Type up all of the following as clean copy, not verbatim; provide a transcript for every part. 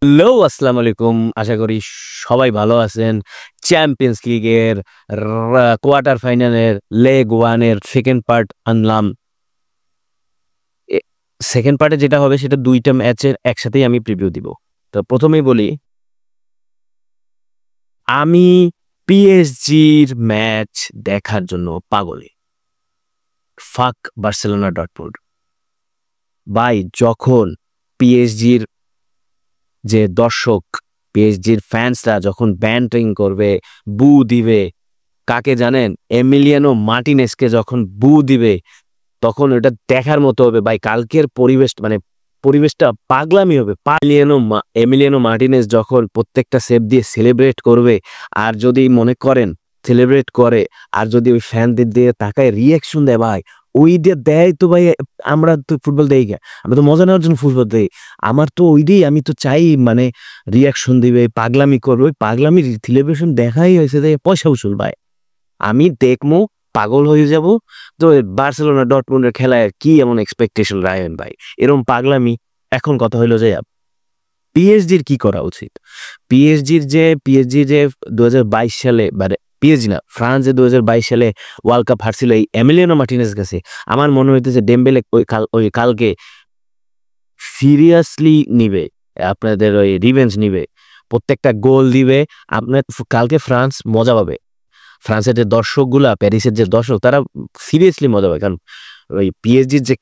Hello, আসসালামু আলাইকুম। আশা করি সবাই ভালো আছেন। চ্যাম্পিয়ন্স লিগের কোয়ার্টার ফাইনালের লেগ 1 এর সেকেন্ড পার্ট আনলাম। এ সেকেন্ড পার্টে যেটা হবে সেটা ২ টা ম্যাচের একসাথেই আমি প্রিভিউ দিব। তো প্রথমেই বলি, আমি পিএসজির ম্যাচ দেখার জন্য পাগল। ফাক বার্সেলোনা ডটমুন্ড। ভাই, যখন পিএসজির যে দর্শক, পিএসজির ফ্যান্সরা যখন ব্যান্টিং করবে, বু দিবে, কাকে জানেন? এমিলিয়ানো মার্টিনেজকে যখন বু দিবে, তখন ওটা দেখার মতো হবে ভাই। কালকের পরিবেশটা পাগলামি হবে। এমিলিয়ানো মার্টিনেজ যখন প্রত্যেকটা সেভ দিয়ে সেলিব্রেট করবে, আর যদি মনে করেন সেলিব্রেট করে, আর যদি ওই ফ্যানদের দিয়ে তাকায় রিয়াকশন দেয় ভাই, ওই দিয়ে দেয় তো ভাই। আমরা তো ফুটবল দেই গে, আমরা তো মজা নেওয়ার জন্য ফুটবল দেই। আমার তো ওই দিয়েই আমি তো চাই রিয়াকশন দিবে, পাগলামি করবে। ওই পাগলামির সেলিব্রেশন দেখাই হয়েছে পয়সা উসুল ভাই। আমি দেখমু, পাগল হয়ে যাব। তো বার্সেলোনা ডটমুন্ডের খেলায় কি এমন এক্সপেকটেশন রাখেন ভাই? এরকম পাগলামি। এখন কথা হইলো যে পিএসজির কি করা উচিত? পিএসজি যে ২০২২ সালে, পিএসজি না, ফ্রান্স যে ২০২২ সালে ওয়ার্ল্ড কাপ হারছিল এই এমিলিয়ানো মার্টিনেজ কাছে, আমার মনে হইতেছে ডেম্বেলে ওই কালকে সিরিয়াসলি নিবে, আপনাদের ওই রিভেঞ্জ নিবে, প্রত্যেকটা গোল দিবে। আপনার কালকে ফ্রান্স মজা পাবে। ফ্রান্সের যে দর্শকগুলা, প্যারিসের যে দর্শক, তারা সিরিয়াসলি মজা পায়। কারণ ওই পিএসজির যে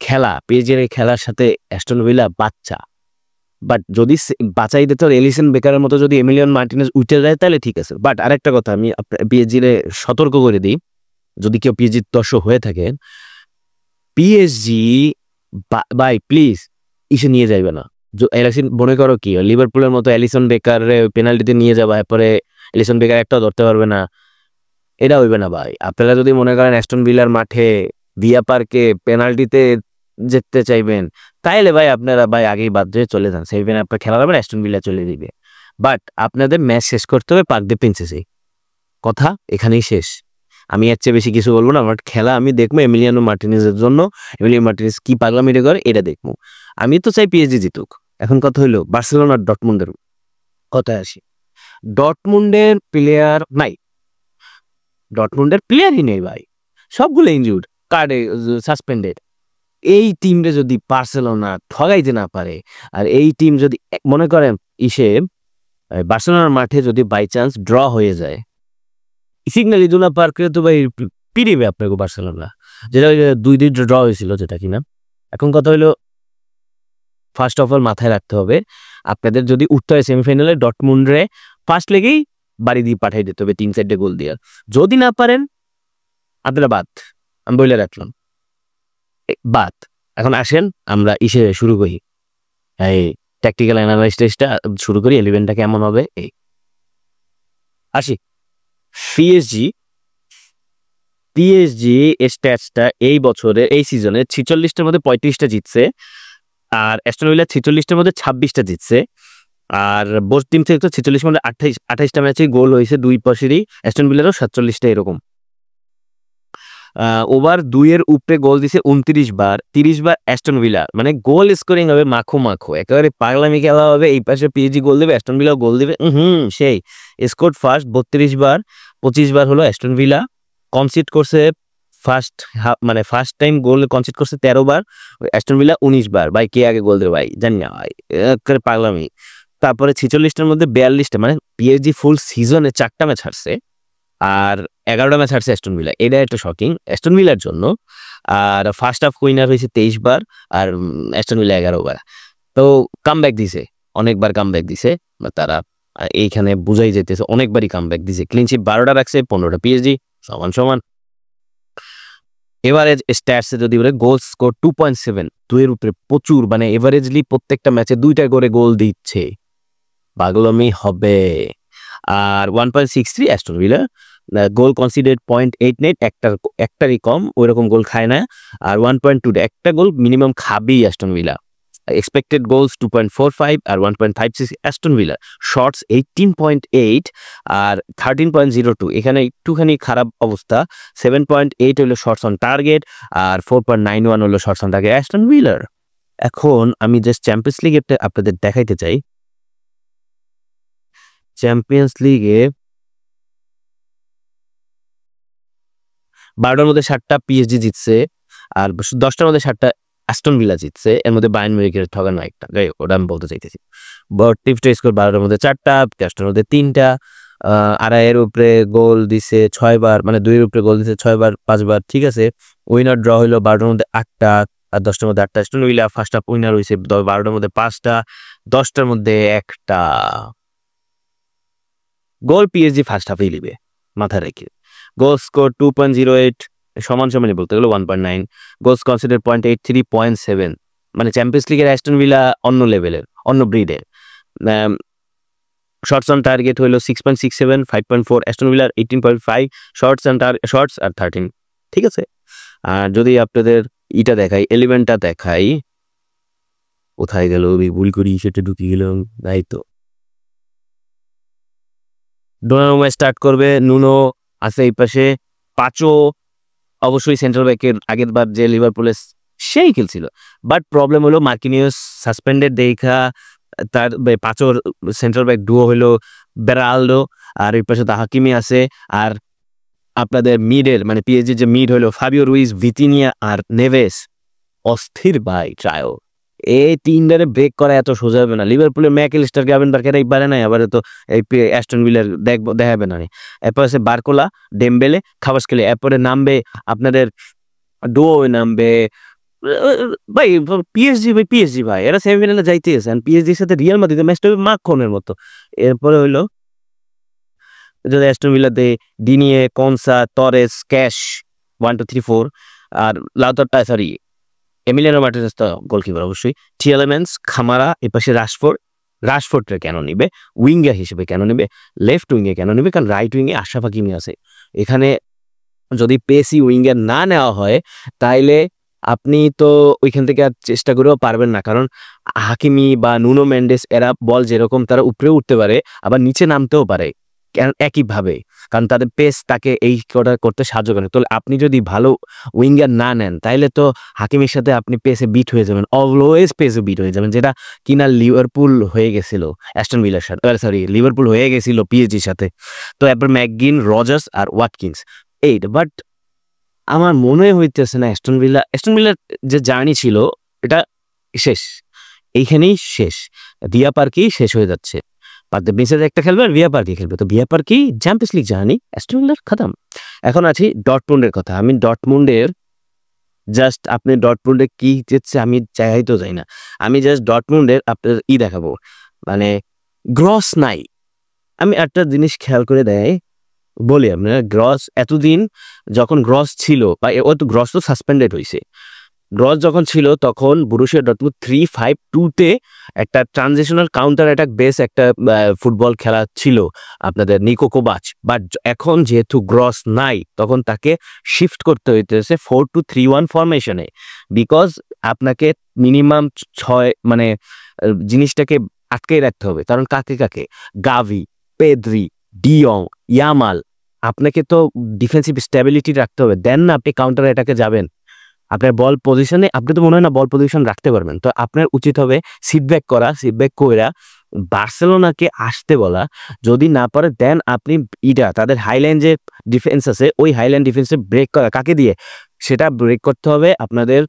পিএসজির খেলার সাথে অ্যাস্টন ভিলা বাচ্চা। বাট যদি বাঁচাই দিতে এলিসন বেকারের মতো যদি এমিলিয়ান মার্টিনেজ উঠে যায় তাহলে ঠিক আছে। বাট আরেকটা কথা, আমি পিএসজির সতর্ক করে দিই, যদি কেউ পিএসজির দর্শক হয়ে থাকেন, পিএসজি বাই প্লিজ ইসে নিয়ে যাইবে না। মনে করো কি লিভারপুলের মতো এলিসন বেকার পেনাল্টিতে নিয়ে যাবা, এরপরে এলিসন বেকার একটাও ধরতে পারবে না, এটা হইবে না ভাই। আপনারা যদি মনে করেন অ্যাস্টন ভিলার মাঠে ভিয়া পার্কে পেনাল্টিতে যেতে চাইবেন, তাইলে ভাই আপনারা ভাই আগেই বাদ দিয়ে চলে যান। সেভেন আপনার খেলা যাবেন, অ্যাস্টন ভিলা চলে দিবে। বাট আপনাদের ম্যাচ শেষ করতে হবে পার্ক দে প্রিন্সেসে। কথা এখানেই শেষ। আমি এর চেয়ে বেশি কিছু বলবো না। আমার খেলা আমি দেখবো এমিলিয়ানো মার্টিনেজের জন্য। এমিলিয়ানো মার্টিনেজ কি পাগলামিটা করে এটা দেখবো। আমি তো চাই পিএসজি জিতুক। এখন কথা হইলো বার্সেলোনার ডটমুন্ডের কথায় আসি। ডটমুন্ডের প্লেয়ার নাই, ডটমুন্ডের প্লেয়ারই নেই ভাই। সবগুলো ইনজুর্ড, কার্ডে সাসপেন্ডেড। এই টিমরে যদি বার্সেলোনা ঠগাইতে না পারে, আর এই টিম যদি মনে করেন বার্সেলোনার মাঠে যদি বাই চান্স ড্র হয়ে যায়, সিগন্যাল ইদুনা পার্কে তো ভাই পিড়িবে আপনাকে বার্সেলোনা। যেটা ২-২ ড্র হয়েছিল, যেটা কিনা। এখন কথা হইলো, ফার্স্ট অফ অল মাথায় রাখতে হবে, আপনাদের যদি উঠতে হয় সেমিফাইনালে, ডটমুন্ডরে ফার্স্ট লেগেই বাড়ি দিয়ে পাঠিয়ে দিতে হবে ৩-৪টে গোল দিয়ে। যদি না পারেন আপনারা বাদ, আমি বলে রাখলাম বাদ। এখন আসেন আমরা শুরু করি, এই ট্যাকটিক্যাল অ্যানালাইসিসটা শুরু করি। 11টা কেমন হবে এই আসি। পিএসজি স্ট্যাটসটা এই বছরে, এই সিজনে ৪৬টার মধ্যে ৩৫টা জিতছে, আর অ্যাস্টন ভিলা ৪৬টার মধ্যে ২৬টা জিতছে। আর বোস টিম থেকে ৪৬ মধ্যে ২৮টা ম্যাচে গোল হয়েছে দুই পাশেরই। অ্যাস্টন ভিলারও ৪৭টা এরকম। ওভার ২ এর উপরে গোল দিছে ২৯ বার, ৩০ বার অ্যাস্টন ভিলা। মানে গোল স্কোরিং হবে মাখো, একেবারে পাগলামি খেলা হবে। এই পাশে পিএসজি গোল দেবে, অ্যাস্টন ভিলাও গোল দেবে। সেই স্কোর ফার্স্ট ৩২ বার, ২৫ বার হলো অ্যাস্টন ভিলা। কনসিড করছে ফার্স্ট টাইম গোল কনসিড করছে ১৩ বার, অ্যাস্টন ভিলা ১৯ বার। ভাই কে আগে গোল দেবে ভাই জানি না ভাই, একেবারে পাগলামি। তারপরে ৪৬টার মধ্যে ৪২টা, মানে পিএসজি ফুল সিজনে ৪টা ম্যাচ হারছে, আর 11টা ম্যাচ হারছে অ্যাস্টন ভিলা। এটা একটা শকিং অ্যাস্টন ভিলার জন্য। আর ফার্স্ট হাফ উইনার হয়েছে ২৩ বার, আর অ্যাস্টন ভিলা ১১ বার। তো কামব্যাক দিছে, অনেকবার কামব্যাক দিছে তারা। এইখানে বুঝাই যেতেছে অনেকবারই কামব্যাক দিছে। ক্লিনশিট ১২টা রাখছে, 15টা পিএসজি, সমান সমান। এভারেজ স্ট্যাটসে যদি বলে, গোল স্কোর 2.7, 2 এর উপরে প্রচুর, মানে এভারেজলি প্রত্যেকটা ম্যাচে 2টা করে গোল দিচ্ছে। পাগলামি হবে। আর 1.63 অ্যাস্টন ভিলা। গোল কনসিডারেড 0.89, একটারই কম, ওইরকম গোল খায় না। আর 1.2, একটা গোল মিনিমাম খাবেই অ্যাস্টন ভিলা। এক্সপেক্টেড গোলস 2.45 আর 1.56 অ্যাস্টন ভিলা। শর্টস 18.8 আর 13.02। এখানে একটুখানি খারাপ অবস্থা। 7.8 হলো শর্টস অন টার্গেট, আর 4.91 হলো শর্টস অন টার্গেট অ্যাস্টন ভিলার। এখন আমি জাস্ট চ্যাম্পিয়ন্স লিগ আপনাদের দেখাইতে চাই, চ্যাম্পিয়ন্স লিগে 12টার মধ্যে 7টা পিএসজি জিতছে, আর 10টার মধ্যে 7টা অ্যাস্টন ভিলা জিতছে। এর মধ্যে বায়ার্ন মিউনিখের ঠকানো একটা, যাই হোক, ওটা আমি বলতে চাইতেছি। টিপস স্কোর 12টার মধ্যে 4টা, 10টার মধ্যে 3টা, আড়াইয়ের উপরে গোল দিছে 6বার, মানে 2-এর উপরে গোল দিছে 6বার, 5বার, ঠিক আছে। উইনার ড্র হইলো 12টার মধ্যে 8টা, আর 10টার মধ্যে 8টা। Aston Villa first half winner হয়েছে 12টার মধ্যে 5টা, 10টার মধ্যে 1টা গোল। পিএসজি ফার্স্ট হাফেই লিবে, মাথায় রেখে। গোল স্কোর 2.08, সমানই বলতে গেলে 1.9। গোলস কনসিডার 0.83, 0.7, মানে চ্যাম্পিয়ন্স লিগের অ্যাস্টন ভিলা অন্য লেভেলের, অন্য ব্রিডের। শর্টস অন টার্গেট হইলো 6.67, 5.4। অ্যাস্টন ভিলার 18.5 শর্টস আর 13, ঠিক আছে। আর যদি আপনাদের ইটা দেখাই, এলিভেনটা দেখাই, কোথায় গেল, ভুল করি সেটা ঢুকে গেলাম, তাই তো। ডোনারুমা স্টার্ট করবে, নুনো আছে এই পাশে, পাচো অবশ্যই সেন্ট্রাল ব্যাকের আগের বার যে লিভারপুলে সেই খেলছিল, বাট প্রবলেম হলো মার্কিনিয়াস সাসপেন্ডেড দেখা, তার পাচোর সেন্ট্রাল ব্যাক ডুও হইলো বেরালডো, আর এই পাশে তো হাকিমি আছে। আর আপনাদের মিডের, মানে পিএসজি যে মিড হইলো ফাবিও রুইজ, ভিতিনিয়া আর নেভেস, অস্থির ভাই ট্রায়ো। এই তিনটারে ব্রেক করা এত সোজা হবে না। লিভারপুলের ম্যাকএলিস্টার গ্রাভেনবার্গ এরাই পারে নাই, আবার তো এই অ্যাস্টন ভিলার দেখাবে না। এরপর আছে বারকোলা, ডেমবেলে, খাবাসকেলে। এরপরে নামবে আপনাদের ডুও, নামবে ভাই পিএসজি ভাই, এরা সেমিফাইনালে যাইতেছে, পিএসজির সাথে রিয়াল মাদ্রিদের ম্যাচটা মাখনের মতো। এরপরে হইলো যদি অ্যাস্টন ভিলাতে ডিনিয়ে, কনসা, টরেস, ক্যাশ 1 2 3 4, আর লাউতারটা সরি এমিলিয়ানো মার্টিনেজ তো গোলকিপার অবশ্যই, টিএলএমএন্স, খামারা, এপাশে রাশফোর্ডটা কেন নিবে, উইঙ্গার হিসেবে কেন নিবে, লেফট উইঙ্গে কেন নিবে, কারণ রাইট উইঙ্গে আশরাফ হাকিমি আছে। এখানে যদি পেসি উইঙ্গার না নেওয়া হয় তাইলে আপনি তো ওইখান থেকে আর চেষ্টা করেও পারবেন না, কারণ হাকিমি বা নুনো মেন্ডেস এরা বল যেরকম তারা উপরে উঠতে পারে, আবার নিচে নামতেও পারে একইভাবে, কারণ তাদের পেস তাকে এই করতে সাহায্য করে। তো আপনি যদি ভালো উইঙ্গার না নেন তাইলে তো হাকিমের সাথে আপনি পেসে বিট হয়ে যাবেন, অলওয়েজ পেসে বিট হয়ে যাবেন, যেটা কিনা লিভারপুল হয়ে গেছিল অ্যাস্টন ভিলার সাথে, সরি লিভারপুল হয়ে গেছিল পিএসজির সাথে। তো এরপর ম্যাকগিন, রজার্স আর ওয়াটকিন্স, এইট। বাট আমার মনে হইতেছে না অ্যাস্টন ভিলার যে জার্নি ছিল এটা শেষ, এইখানেই শেষ। ভিয়া পার্কেই শেষ হয়ে যাচ্ছে। একটা খেলবে আর ভিয়া পার্কে খেলবে, তো ভিয়া পার্কেই চ্যাম্পিয়ন্স লিগ জার্নি অ্যাস্টন ভিলার খতম। এখন আছি ডটমুন্ডের কথা। আমি ডটমুন্ডের জাস্ট, আপনি ডটমুন্ডে কি জিতছে আমি চাই তো যাই না, আমি জাস্ট ডটমুন্ডের আপনার দেখাবো, মানে গ্রস নাই। আমি একটা জিনিস খেয়াল করে দেয় বলি আপনার, গ্রস এতদিন যখন গ্রস ছিল, বা ও তো গ্রস তো সাসপেন্ডেড হয়েছে, গ্রস যখন ছিল তখন বরুসিয়া ডর্টমুন্ড 3-5-2-তে একটা ট্রানজিশনাল কাউন্টার অ্যাটাক বেস একটা ফুটবল খেলা ছিল আপনাদের নিকো কোভাচ। বাট এখন যেহেতু গ্রস নাই, তখন তাকে শিফট করতে হইতেছে 4-2-3-1 ফরমেশনে, বিকজ আপনাকে মিনিমাম 6, মানে জিনিসটাকে আটকে রাখতে হবে। কারণ কাকে কাকে, গাভি, পেদ্রি, ডিয়ং, ইয়ামাল, আপনাকে তো ডিফেন্সিভ স্টেবিলিটি রাখতে হবে, দেন না আপনি কাউন্টার অ্যাটাকে যাবেন। আপনার বল পজিশনে, আপনি তো মনে হয় না বল পজিশন রাখতে পারবেন, তো আপনার উচিত হবে সিটব্যাক কইরা বার্সেলোনাকে আসতে বলা। যদি না পারে দেন আপনি তাদের হাইলাইন যে ডিফেন্স আছে, ওই হাইলাইন ডিফেন্সে ব্রেক করা, কাকে দিয়ে সেটা ব্রেক করতে হবে আপনাদের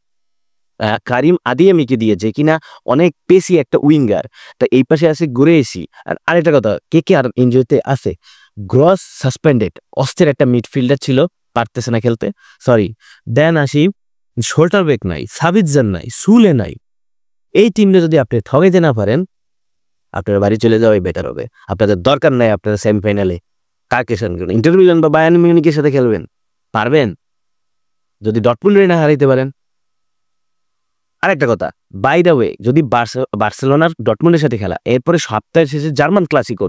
কারিম আদিয়ামিকে দিয়ে, যে কিনা অনেক পেসি একটা উইঙ্গার। তা এই পাশে আছে গুরেইসি। আর আরেকটা কথা, কে আর ইনজুরিতে আছে, গ্রস সাসপেন্ডেড, অস্থির একটা মিডফিল্ডার ছিল, পারতেছে না খেলতে, সরি। দেন আসি শোল্টার বেক নাই, সাবিৎজার নাই, সুলে নাই। এই টিমটা যদি আপনি ঠকাইতে না পারেন, আপনার বাড়ি চলে যাওয়াই বেটার হবে। আপনাদের দরকার নাই আপনারা সেমিফাইনালে কাকে ইন্টার মিলান বা বায়ার্ন মিউনিখের সাথে খেলবেন, পারবেন যদি ডটমুন্ডে না হারাইতে পারেন। আরেকটা কথা, বাই দ্য ওয়ে, যদি বার্সেলোনার ডটমুন্ডের সাথে খেলা, এরপরে সপ্তাহের শেষে জার্মান ক্লাসিকো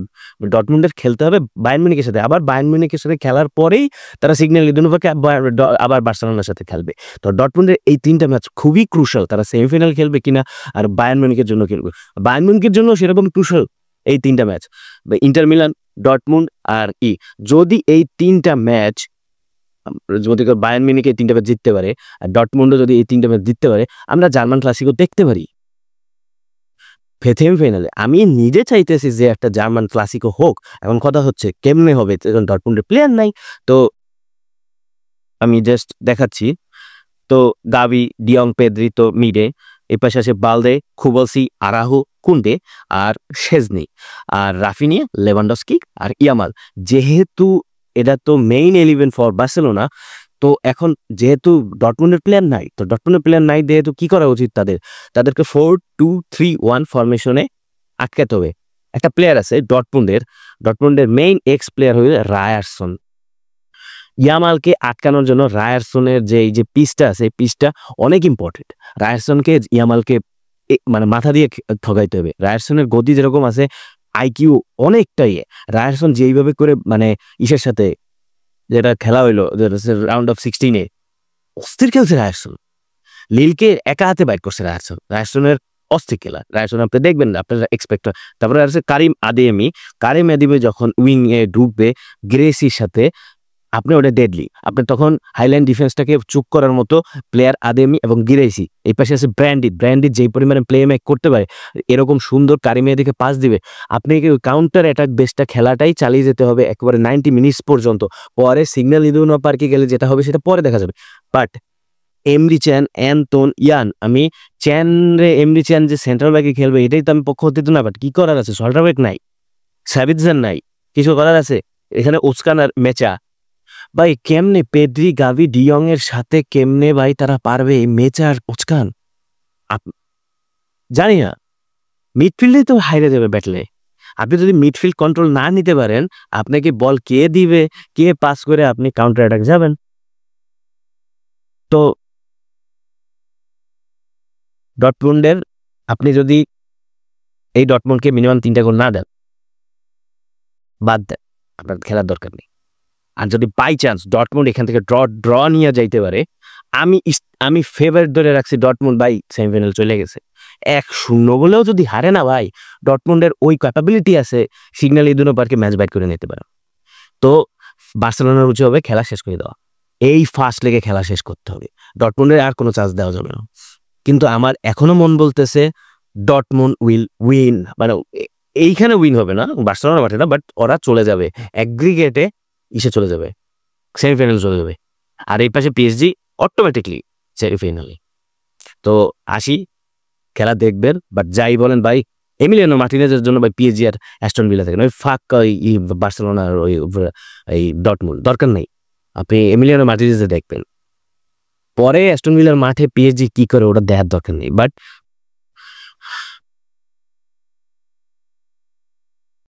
ডটমুন্ডের খেলতে হবে বায়ার্ন মিউনিখের সাথে, আবার বায়ার্ন মিউনিখের সাথে খেলার পরেই তারা সিগন্যাল ইদুনা পার্কে আবার বার্সেলোনার সাথে খেলবে। তো ডটমুন্ডের এই 3টা ম্যাচ খুবই ক্রুশাল, তারা সেমিফাইনাল খেলবে কিনা আর বায়ার্ন মিউনিখের জন্য খেলবে। বায়ার্ন মিউনিখের জন্য সেরকম ক্রুশাল এই 3টা ম্যাচ, ইন্টার মিলান, ডটমুন্ড আর যদি এই 3টা ম্যাচ, যদি বায়ার্ন মিউনিখ এই 3টা ম্যাচ জিততে পারে আর ডটমুন্ডও যদি এই 3টা ম্যাচ জিততে পারে, আমরা জার্মান ক্লাসিকো দেখতে পারি। সেমিফাইনালে আমি নিজে চাইতেছি যে একটা জার্মান ক্লাসিকো হোক। এখন কথা হচ্ছে কেমনে হবে, ডটমুন্ডের প্লেয়ার নাই। তো আমি জাস্ট দেখাচ্ছি। তো গাভি, ডিয়ং, পেদ্রি তো মিডে, এই পাশে আছে বালদে, খুবলসি, আরাহো, কুন্ডে আর শেজনি, আর রাফিনিয়া, লেভানডস্কি আর ইয়ামাল। যেহেতু এটা তো মেইন 11 ফর বার্সেলোনা, তো এখন যেহেতু ডটমুন্ডের প্লেয়ার নাই, তো ডটমুন্ডের প্লেয়ার নাই যেহেতু কি করা উচিত তাদেরকে 4-2-3-1 ফরমেশনে আটকাতে হবে। একটা প্লেয়ার আছে ডটমুন্ডের মেইন এক্স প্লেয়ার হইল রায়ারসন। ইয়ামালকে আটকানোর জন্য রায়ারসনের যে এই যে পিচটা আছে, এই পিচটা অনেক ইম্পর্টেন্ট। রায়ারসনকে ইয়ামালকে মানে মাথা দিয়ে ঠকাইতে হবে। রায়ারসনের গতি যেরকম আছে, আইকিউ অনেকটাই। রায়ারসন যেইভাবে করে মানে ইসের সাথে যেটা খেলা হইলো রাউন্ড অফ 16-এ, অস্থির খেলছে রায়ারসন। লিলকে একা হাতে বাইট করছে রায়ারসনের অস্থির খেলা। রায়ারসন আপনি দেখবেন না, আপনারা এক্সপেক্ট। তারপরে আছে কারিম আদেমি যখন উইং এ ঢুকবে গ্রেসির সাথে, আপনি ওটা ডেডলি। আপনি তখন হাইল্যান্ড ডিফেন্সটাকে চুপ করার মতো প্লেয়ার আদেমি এবং গিরেসি। এই পাশে আছে ব্র্যান্ডিড যেই পরিমাণে প্লে মেক করতে পারে, এরকম সুন্দর কারিমের দিকে পাস দিবে। আপনি কাউন্টার অ্যাটাক বেসটা খেলাটাই চালিয়ে যেতে হবে একেবারে 90 মিনিটস পর্যন্ত। পরে সিগন্যাল ইদুনা পার্কে গেলে যেটা হবে সেটা পরে দেখা যাবে। বাট এমরি চ্যান, অ্যান্টন, ইয়ান, আমি এমরি চ্যান যে সেন্ট্রাল ব্যাকে খেলবে এটাই তো আমি পক্ষ হতে না। বাট কি করার আছে, সেন্ট্রাল ব্যাক নাই, সাবিৎজান নাই, কিছু করার আছে? এখানে ওসকান আর মেচা ভাই কেমনে পেদ্রি, গাভি, ডিয়ং এর সাথে কেমনে ভাই তারা পারবে? মেচার, ওচকান, জানি না। মিডফিল্ডে তো হাইরে যাবে ব্যাটলে। আপনি যদি মিডফিল্ড কন্ট্রোল না নিতে পারেন, আপনাকে বল কে দিবে, কে পাস করে আপনি কাউন্টার অ্যাটাক যাবেন? তো ডটমুন্ডের আপনি যদি এই ডটমুন্ডকে মিনিমাম 3টা গোল না দেন, বাদ দেন, আপনার খেলার দরকার নেই। আর যদি বাই চান্স ডটমুন্ড এখান থেকে ড্র নিয়ে যাইতে পারে, আমি ফেভারিট ধরে রাখছি ডটমুন্ড ভাই সেমিফাইনাল চলে গেছে। 1-0 বলেও যদি হারে না ভাই, ডটমুন্ডের ওই ক্যাপাবিলিটি আছে সিগন্যাল ইদুনা পার্কে ম্যাচ বাইট করে নিতে পারে। তো বার্সেলোনার উচিত হবে খেলা শেষ করে দেওয়া, এই ফার্স্ট লেগে খেলা শেষ করতে হবে। ডটমুন্ডের আর কোনো চান্স দেওয়া যাবে না। কিন্তু আমার এখনো মন বলতেছে ডটমুন্ড উইল উইন, মানে এইখানে উইন হবে না, বার্সেলোনা মাঠে না, বাট ওরা চলে যাবে অ্যাগ্রিগেটে, চলে যাবে সেমিফাইনাল চলে যাবে। আর এই পাশে পিএসজি অটোমেটিকলি সেমিফাইনালে। তো আসি, খেলা দেখবেন। বাট যাই বলেন ভাই, এমিলিয়ানো মার্টিনেজের জন্য ভাই পিএসজি আর অ্যাস্টন ভিলা থেকে ওই ফাঁকা বার্সেলোনার ওই ডটমুন্ড দরকার নেই। আপনি এমিলিয়ানো মার্টিনেজে দেখবেন, পরে অ্যাস্টন ভিলার মাঠে পিএসজি কি করে ওটা দেখার দরকার নেই। বাট